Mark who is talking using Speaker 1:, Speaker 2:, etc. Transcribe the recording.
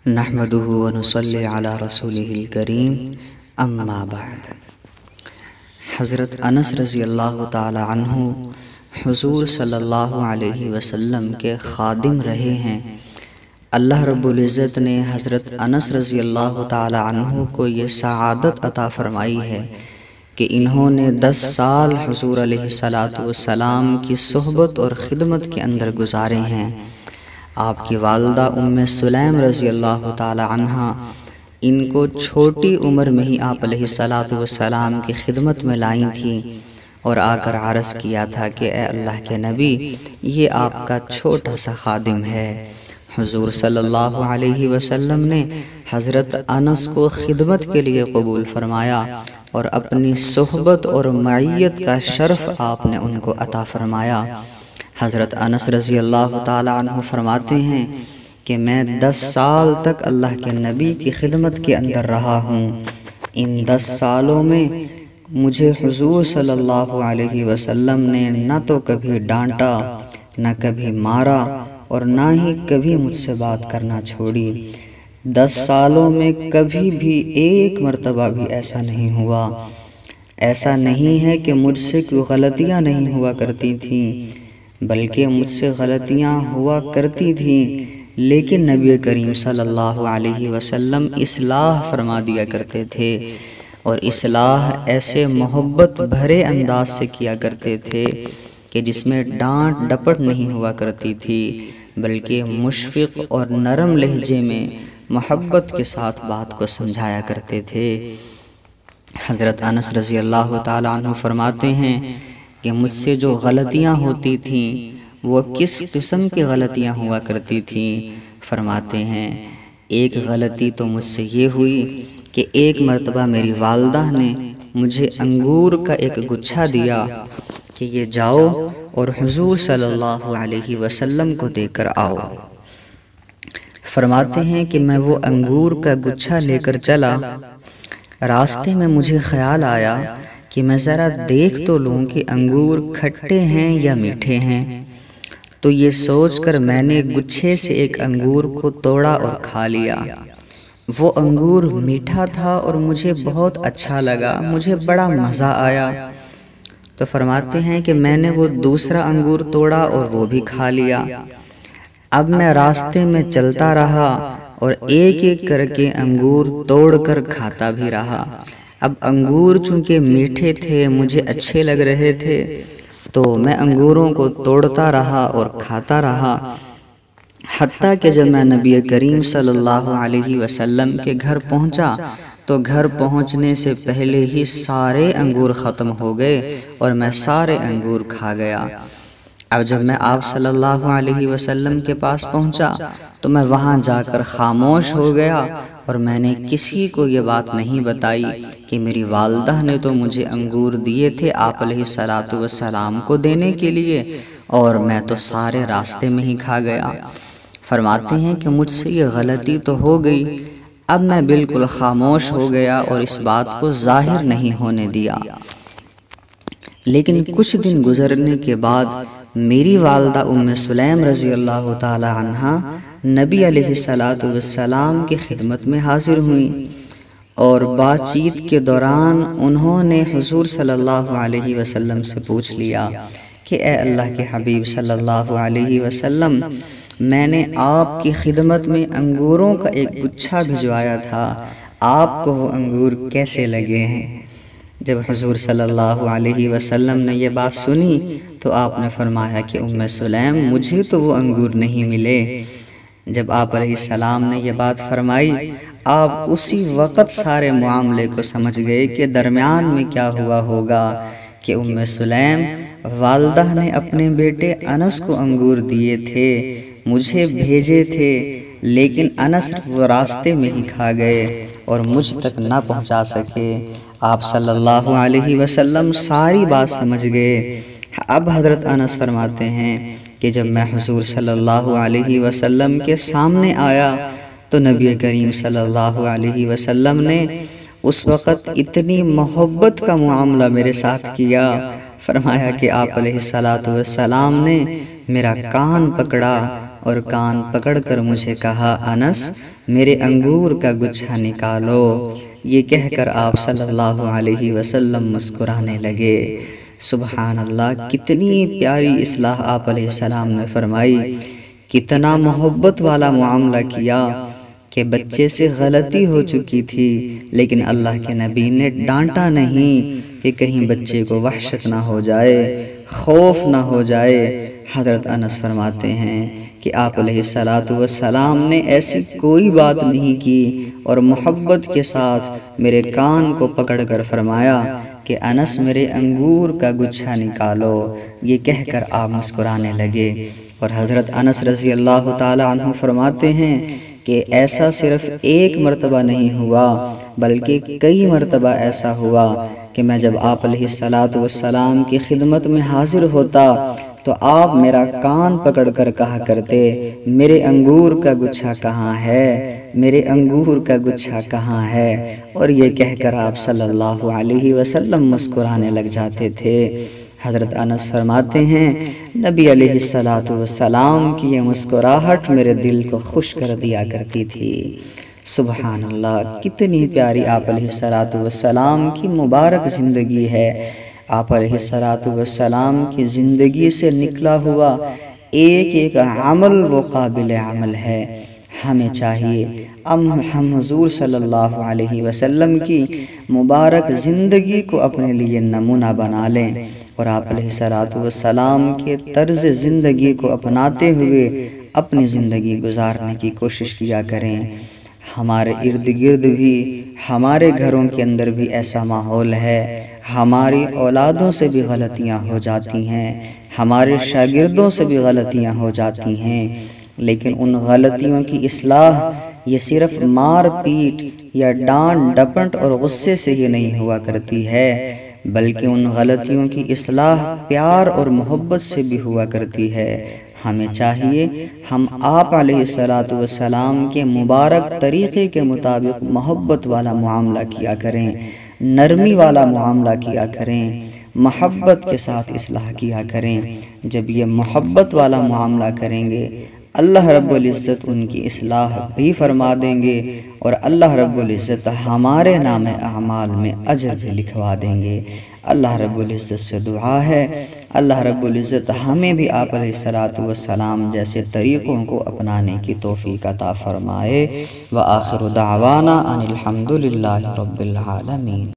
Speaker 1: نحمده ونصلی علی رسولہ الکریم اما بعد۔ حضرت انس رضی اللہ تعالی عنہ حضور صلی اللہ علیہ وسلم کے خادم رہے ہیں۔ اللہ رب العزت نے حضرت انس رضی اللہ تعالی عنہ کو یہ سعادت عطا فرمائی ہے کہ انہوں نے 10 سال حضور علیہ السلام کی صحبت اور خدمت کے اندر گزارے ہیں۔ آپ کی والدہ ام سلیم رضی اللہ تعالی عنہ ان کو چھوٹی عمر میں ہی آپ علیہ السلام کی خدمت میں لائیں تھیں اور آ کر عرض کیا تھا کہ اے اللہ کے نبی، یہ آپ کا چھوٹا سا خادم ہے۔ حضور صلی اللہ علیہ وسلم نے حضرت انس کو خدمت کے لیے قبول فرمایا اور اپنی صحبت اور معیت کا شرف آپ نے ان کو عطا فرمایا۔ حضرت انس رضی اللہ تعالی عنہ فرماتے ہیں کہ میں 10 سال تک اللہ کے نبی کی خدمت کے اندر رہا ہوں۔ ان 10 سالوں میں مجھے حضور صلی اللہ علیہ وسلم نے نہ تو کبھی ڈانٹا، نہ کبھی مارا اور نہ ہی کبھی مجھ سے بات کرنا چھوڑی۔ 10 سالوں میں کبھی بھی ایک مرتبہ بھی ایسا نہیں ہوا۔ ایسا نہیں ہے کہ مجھ سے کوئی غلطیاں نہیں ہوا کرتی تھیں، بلکہ مجھ سے غلطیاں ہوا کرتی تھیں، لیکن نبی کریم صلی اللہ علیہ وسلم اصلاح فرما دیا کرتے تھے، اور اصلاح ایسے محبت بھرے انداز سے کیا کرتے تھے کہ جس میں ڈانٹ ڈپٹ نہیں ہوا کرتی تھی، بلکہ مشفق اور نرم لہجے میں محبت کے ساتھ بات کو سمجھایا کرتے تھے۔ حضرت انس رضی اللہ تعالی عنہ فرماتے ہیں کہ مجھ سے جو غلطیاں ہوتی تھیں وہ کس قسم کی غلطیاں ہوا کرتی تھیں۔ فرماتے ہیں ایک غلطی تو مجھ سے یہ ہوئی کہ ایک مرتبہ میری والدہ نے مجھے انگور کا ایک گچھا دیا کہ یہ جاؤ اور حضور صلی اللہ علیہ وسلم کو دے کر آؤ۔ فرماتے ہیں کہ میں وہ انگور کا گچھا لے کر چلا۔ راستے میں مجھے خیال آیا کہ میں ذرا دیکھ تو لوں کہ انگور کھٹے ہیں یا میٹھے ہیں، تو یہ سوچ کر میں نے گچھے سے ایک انگور کو توڑا اور کھا لیا۔ وہ انگور میٹھا تھا اور مجھے بہت اچھا لگا، مجھے بڑا مزہ آیا۔ تو فرماتے ہیں کہ میں نے وہ دوسرا انگور توڑا اور وہ بھی کھا لیا۔ اب میں راستے میں چلتا رہا اور ایک ایک کر کے انگور توڑ کر کھاتا بھی رہا۔ اب انگور چونکہ میٹھے تھے، مجھے اچھے لگ رہے تھے، تو میں انگوروں کو توڑتا رہا اور کھاتا رہا، حتیٰ کہ جب میں نبی کریم صلی اللہ علیہ وسلم کے گھر پہنچا تو گھر پہنچنے سے پہلے ہی سارے انگور ختم ہو گئے اور میں سارے انگور کھا گیا۔ اب جب میں آپ صلی اللہ علیہ وسلم کے پاس پہنچا تو میں وہاں جا کر خاموش ہو گیا اور میں نے کسی کو یہ بات نہیں بتائی کہ میری والدہ نے تو مجھے انگور دیے تھے آپ علیہ السلام کو دینے کے لیے، اور میں تو سارے راستے میں ہی کھا گیا۔ فرماتے ہیں کہ مجھ سے یہ غلطی تو ہو گئی، اب میں بالکل خاموش ہو گیا اور اس بات کو ظاہر نہیں ہونے دیا۔ لیکن کچھ دن گزرنے کے بعد میری والدہ ام سلیم رضی اللہ تعالی عنہ نبی علیہ السلام کی خدمت میں حاضر ہوئیں، اور بات چیت کے دوران انہوں نے حضور صلی اللہ علیہ وسلم سے پوچھ لیا کہ اے اللہ کے حبیب صلی اللہ علیہ وسلم، میں نے آپ کی خدمت میں انگوروں کا ایک گچھا بھجوایا تھا، آپ کو وہ انگور کیسے لگے ہیں؟ جب حضور صلی اللہ علیہ وسلم نے یہ بات سنی تو آپ نے فرمایا کہ ام سلیم، مجھے تو وہ انگور نہیں ملے۔ جب آپ علیہ السلام نے یہ بات فرمائی، آپ اسی وقت سارے معاملے کو سمجھ گئے کہ درمیان میں کیا ہوا ہوگا، کہ ام سلیم والدہ نے اپنے بیٹے انس کو انگور دیے تھے، مجھے بھیجے تھے، لیکن انس وہ راستے میں ہی کھا گئے اور مجھ تک نہ پہنچا سکے۔ آپ صلی اللہ علیہ وسلم ساری بات سمجھ گئے۔ اب حضرت انس فرماتے ہیں کہ جب میں حضور صلی اللہ علیہ وسلم کے سامنے آیا تو نبی کریم صلی اللہ علیہ وسلم نے اس وقت اتنی محبت کا معاملہ میرے ساتھ کیا۔ فرمایا کہ آپ علیہ السلام نے میرا کان پکڑا اور کان پکڑ کر مجھے کہا انس میرے انگور کا گچھا نکالو۔ یہ کہہ کر آپ صلی اللہ علیہ وسلم مسکرانے لگے۔ سبحان اللہ، کتنی پیاری اصلاح آپ علیہ السلام نے فرمائی، کتنا محبت والا معاملہ کیا کہ بچے سے غلطی ہو چکی تھی لیکن اللہ کے نبی نے ڈانٹا نہیں کہ کہیں بچے کو وحشت نہ ہو جائے، خوف نہ ہو جائے۔ حضرت انس فرماتے ہیں کہ آپ علیہ السلام نے ایسی کوئی بات نہیں کی اور محبت کے ساتھ میرے کان کو پکڑ کر فرمایا کہ انس میرے انگور کا گچھا نکالو۔ یہ کہہ کر آپ مسکرانے لگے۔ اور حضرت انس رضی اللہ تعالی عنہ فرماتے ہیں کہ ایسا صرف ایک مرتبہ نہیں ہوا بلکہ کئی مرتبہ ایسا ہوا کہ میں جب آپ علیہ السلام کی خدمت میں حاضر ہوتا تو آپ میرا کان پکڑ کر کہا کرتے میرے انگور کا گچھا کہاں ہے، میرے انگور کا گچھا کہاں ہے، اور یہ کہہ کر آپ صلی اللہ علیہ وسلم مسکرانے لگ جاتے تھے۔ حضرت انس فرماتے ہیں نبی علیہ السلام کی یہ مسکراہٹ میرے دل کو خوش کر دیا کرتی تھی۔ سبحان اللہ، کتنی پیاری آپ علیہ السلام کی مبارک زندگی ہے۔ آپ علیہ السلام کی زندگی سے نکلا ہوا ایک ایک عمل وہ قابل عمل ہے۔ ہمیں چاہیے ہم حضور صلی اللہ علیہ وسلم کی مبارک زندگی کو اپنے لیے نمونہ بنا لیں اور آپ علیہ السلام کے طرز زندگی کو اپناتے ہوئے اپنی زندگی گزارنے کی کوشش کیا کریں۔ ہمارے ارد گرد بھی، ہمارے گھروں کے اندر بھی ایسا ماحول ہے، ہماری اولادوں سے بھی غلطیاں ہو جاتی ہیں، ہمارے شاگردوں سے بھی غلطیاں ہو جاتی ہیں، لیکن ان غلطیوں کی اصلاح یہ صرف مار پیٹ یا ڈانٹ ڈپٹ اور غصے سے ہی نہیں ہوا کرتی ہے، بلکہ ان غلطیوں کی اصلاح پیار اور محبت سے بھی ہوا کرتی ہے۔ ہمیں چاہیے ہم آپ علیہ السلام کے مبارک طریقے کے مطابق محبت والا معاملہ کیا کریں، نرمی والا معاملہ کیا کریں، محبت کے ساتھ اصلاح کیا کریں۔ جب یہ محبت والا معاملہ کریں گے اللہ رب العزت ان کی اصلاح بھی فرما دیں گے اور اللہ رب العزت ہمارے نام اعمال میں اجر بھی لکھوا دیں گے۔ اللہ رب العزت سے دعا ہے اللہ رب العزت ہمیں بھی آپ علیہ السلام جیسے طریقوں کو اپنانے کی توفیق عطا فرمائے۔ وآخر دعوانا ان الحمد للہ رب العالمین۔